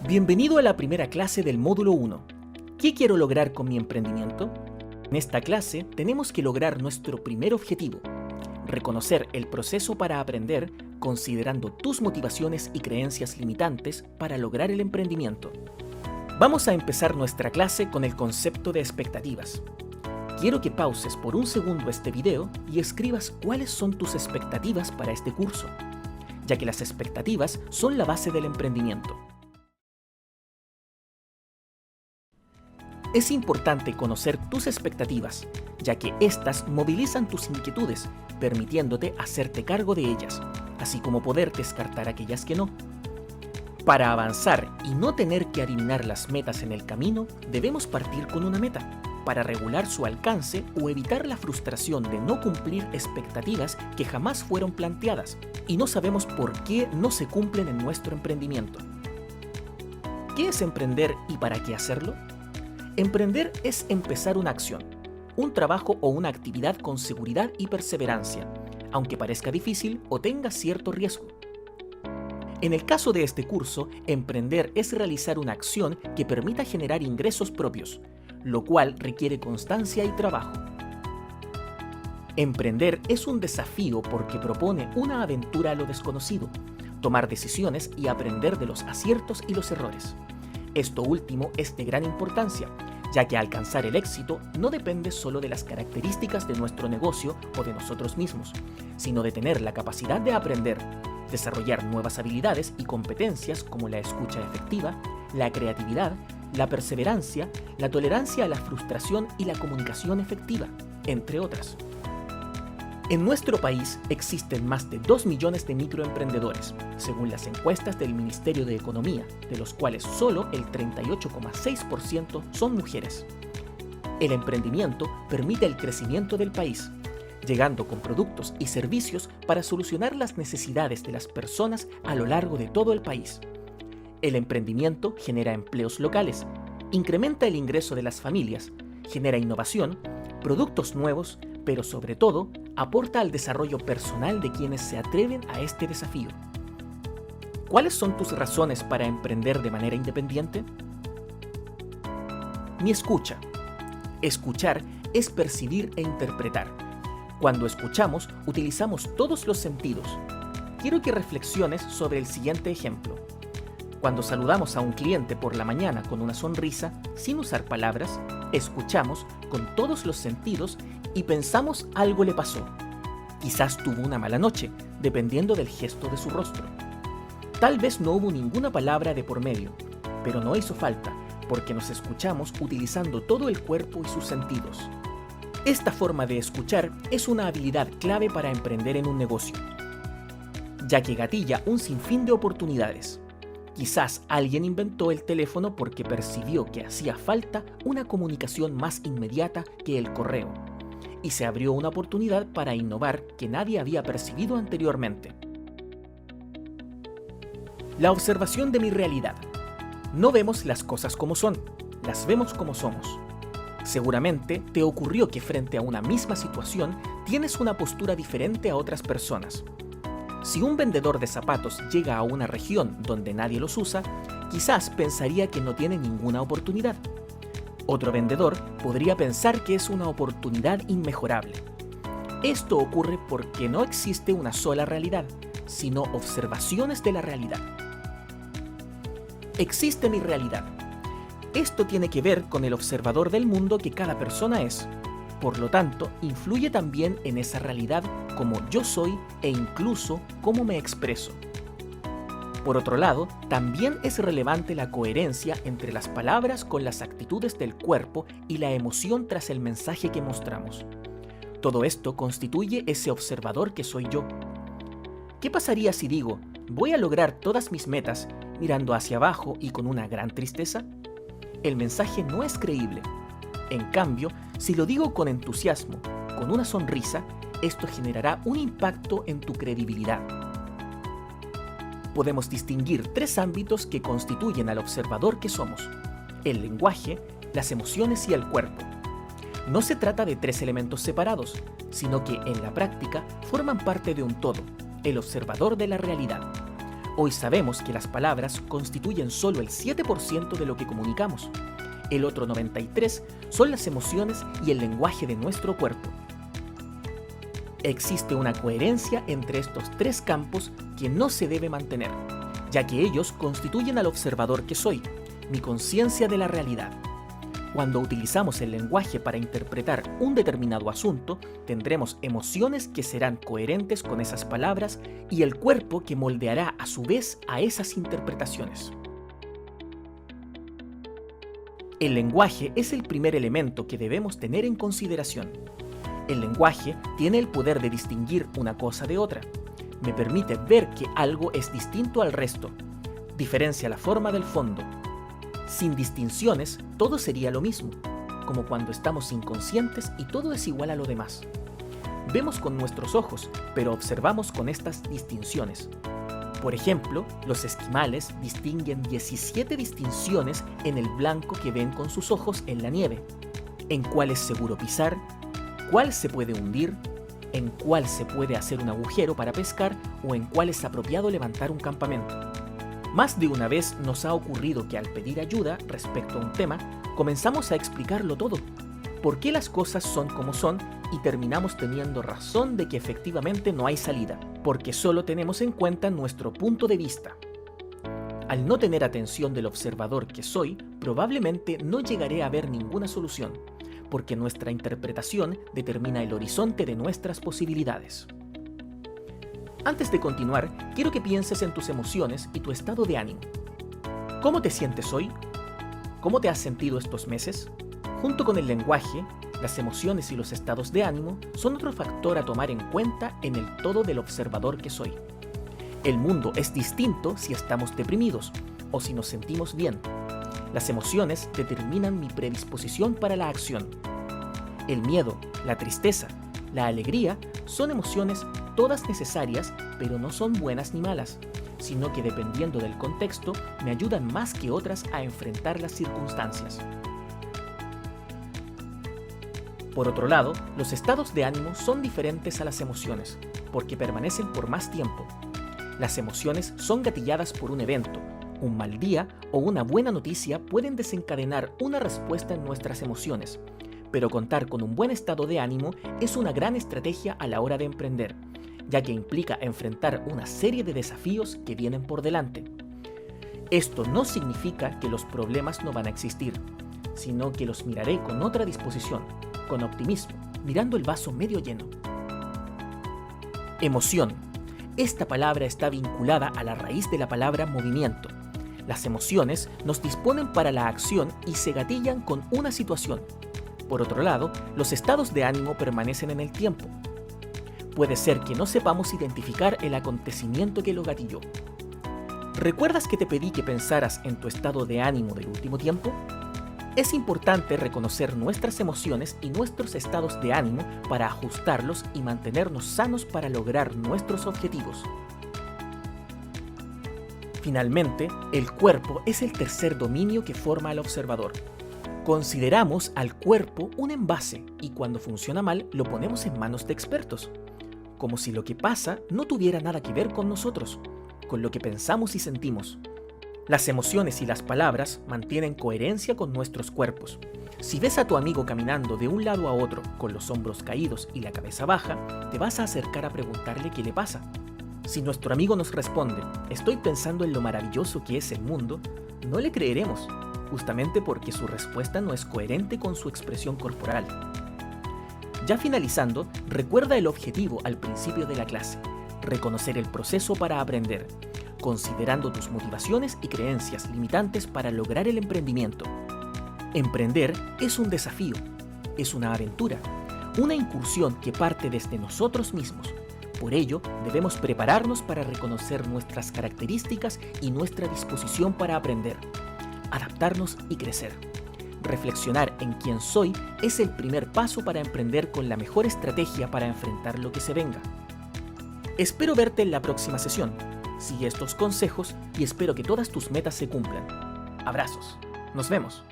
Bienvenido a la primera clase del módulo 1. ¿Qué quiero lograr con mi emprendimiento? En esta clase tenemos que lograr nuestro primer objetivo, reconocer el proceso para aprender considerando tus motivaciones y creencias limitantes para lograr el emprendimiento. Vamos a empezar nuestra clase con el concepto de expectativas. Quiero que pauses por un segundo este video y escribas cuáles son tus expectativas para este curso, ya que las expectativas son la base del emprendimiento. Es importante conocer tus expectativas, ya que éstas movilizan tus inquietudes, permitiéndote hacerte cargo de ellas, así como poder descartar aquellas que no. Para avanzar y no tener que adivinar las metas en el camino, debemos partir con una meta, para regular su alcance o evitar la frustración de no cumplir expectativas que jamás fueron planteadas y no sabemos por qué no se cumplen en nuestro emprendimiento. ¿Qué es emprender y para qué hacerlo? Emprender es empezar una acción, un trabajo o una actividad con seguridad y perseverancia, aunque parezca difícil o tenga cierto riesgo. En el caso de este curso, emprender es realizar una acción que permita generar ingresos propios, lo cual requiere constancia y trabajo. Emprender es un desafío porque propone una aventura a lo desconocido, tomar decisiones y aprender de los aciertos y los errores. Esto último es de gran importancia, ya que alcanzar el éxito no depende solo de las características de nuestro negocio o de nosotros mismos, sino de tener la capacidad de aprender, desarrollar nuevas habilidades y competencias como la escucha efectiva, la creatividad, la perseverancia, la tolerancia a la frustración y la comunicación efectiva, entre otras. En nuestro país existen más de 2 millones de microemprendedores, según las encuestas del Ministerio de Economía, de los cuales solo el 38,6% son mujeres. El emprendimiento permite el crecimiento del país, llegando con productos y servicios para solucionar las necesidades de las personas a lo largo de todo el país. El emprendimiento genera empleos locales, incrementa el ingreso de las familias, genera innovación, productos nuevos, pero sobre todo, aporta al desarrollo personal de quienes se atreven a este desafío. ¿Cuáles son tus razones para emprender de manera independiente? Mi escucha. Escuchar es percibir e interpretar. Cuando escuchamos, utilizamos todos los sentidos. Quiero que reflexiones sobre el siguiente ejemplo. Cuando saludamos a un cliente por la mañana con una sonrisa, sin usar palabras, escuchamos con todos los sentidos y pensamos algo le pasó. Quizás tuvo una mala noche, dependiendo del gesto de su rostro. Tal vez no hubo ninguna palabra de por medio, pero no hizo falta, porque nos escuchamos utilizando todo el cuerpo y sus sentidos. Esta forma de escuchar es una habilidad clave para emprender en un negocio, ya que gatilla un sinfín de oportunidades. Quizás alguien inventó el teléfono porque percibió que hacía falta una comunicación más inmediata que el correo, y se abrió una oportunidad para innovar que nadie había percibido anteriormente. La observación de mi realidad. No vemos las cosas como son, las vemos como somos. Seguramente te ocurrió que frente a una misma situación tienes una postura diferente a otras personas. Si un vendedor de zapatos llega a una región donde nadie los usa, quizás pensaría que no tiene ninguna oportunidad. Otro vendedor podría pensar que es una oportunidad inmejorable. Esto ocurre porque no existe una sola realidad, sino observaciones de la realidad. Existe mi realidad. Esto tiene que ver con el observador del mundo que cada persona es. Por lo tanto, influye también en esa realidad como yo soy e incluso cómo me expreso. Por otro lado, también es relevante la coherencia entre las palabras con las actitudes del cuerpo y la emoción tras el mensaje que mostramos. Todo esto constituye ese observador que soy yo. ¿Qué pasaría si digo, voy a lograr todas mis metas mirando hacia abajo y con una gran tristeza? El mensaje no es creíble. En cambio, si lo digo con entusiasmo, con una sonrisa, esto generará un impacto en tu credibilidad. Podemos distinguir 3 ámbitos que constituyen al observador que somos: el lenguaje, las emociones y el cuerpo. No se trata de 3 elementos separados, sino que en la práctica forman parte de un todo, el observador de la realidad. Hoy sabemos que las palabras constituyen solo el 7% de lo que comunicamos. El otro 93% son las emociones y el lenguaje de nuestro cuerpo. Existe una coherencia entre estos tres campos que no se debe mantener, ya que ellos constituyen al observador que soy, mi conciencia de la realidad. Cuando utilizamos el lenguaje para interpretar un determinado asunto, tendremos emociones que serán coherentes con esas palabras y el cuerpo que moldeará a su vez a esas interpretaciones. El lenguaje es el primer elemento que debemos tener en consideración. El lenguaje tiene el poder de distinguir una cosa de otra. Me permite ver que algo es distinto al resto. Diferencia la forma del fondo. Sin distinciones, todo sería lo mismo, como cuando estamos inconscientes y todo es igual a lo demás. Vemos con nuestros ojos, pero observamos con estas distinciones. Por ejemplo, los esquimales distinguen 17 distinciones en el blanco que ven con sus ojos en la nieve, en cuál es seguro pisar, cuál se puede hundir, en cuál se puede hacer un agujero para pescar o en cuál es apropiado levantar un campamento. Más de una vez nos ha ocurrido que al pedir ayuda respecto a un tema, comenzamos a explicarlo todo. ¿Por qué las cosas son como son? Y terminamos teniendo razón de que efectivamente no hay salida, porque solo tenemos en cuenta nuestro punto de vista. Al no tener atención del observador que soy, probablemente no llegaré a ver ninguna solución, porque nuestra interpretación determina el horizonte de nuestras posibilidades. Antes de continuar, quiero que pienses en tus emociones y tu estado de ánimo. ¿Cómo te sientes hoy? ¿Cómo te has sentido estos meses? Junto con el lenguaje, las emociones y los estados de ánimo son otro factor a tomar en cuenta en el todo del observador que soy. El mundo es distinto si estamos deprimidos o si nos sentimos bien. Las emociones determinan mi predisposición para la acción. El miedo, la tristeza, la alegría son emociones todas necesarias, pero no son buenas ni malas, sino que dependiendo del contexto me ayudan más que otras a enfrentar las circunstancias. Por otro lado, los estados de ánimo son diferentes a las emociones, porque permanecen por más tiempo. Las emociones son gatilladas por un evento. Un mal día o una buena noticia pueden desencadenar una respuesta en nuestras emociones, pero contar con un buen estado de ánimo es una gran estrategia a la hora de emprender, ya que implica enfrentar una serie de desafíos que vienen por delante. Esto no significa que los problemas no van a existir, sino que los miraré con otra disposición, con optimismo, mirando el vaso medio lleno. Emoción. Esta palabra está vinculada a la raíz de la palabra movimiento. Las emociones nos disponen para la acción y se gatillan con una situación. Por otro lado, los estados de ánimo permanecen en el tiempo. Puede ser que no sepamos identificar el acontecimiento que lo gatilló. ¿Recuerdas que te pedí que pensaras en tu estado de ánimo del último tiempo? Es importante reconocer nuestras emociones y nuestros estados de ánimo para ajustarlos y mantenernos sanos para lograr nuestros objetivos. Finalmente, el cuerpo es el tercer dominio que forma al observador. Consideramos al cuerpo un envase y cuando funciona mal lo ponemos en manos de expertos, como si lo que pasa no tuviera nada que ver con nosotros, con lo que pensamos y sentimos. Las emociones y las palabras mantienen coherencia con nuestros cuerpos. Si ves a tu amigo caminando de un lado a otro con los hombros caídos y la cabeza baja, te vas a acercar a preguntarle qué le pasa. Si nuestro amigo nos responde, estoy pensando en lo maravilloso que es el mundo, no le creeremos, justamente porque su respuesta no es coherente con su expresión corporal. Ya finalizando, recuerda el objetivo al principio de la clase: reconocer el proceso para aprender, considerando tus motivaciones y creencias limitantes para lograr el emprendimiento. Emprender es un desafío, es una aventura, una incursión que parte desde nosotros mismos. Por ello, debemos prepararnos para reconocer nuestras características y nuestra disposición para aprender, adaptarnos y crecer. Reflexionar en quién soy es el primer paso para emprender con la mejor estrategia para enfrentar lo que se venga. Espero verte en la próxima sesión. Sigue estos consejos y espero que todas tus metas se cumplan. Abrazos. Nos vemos.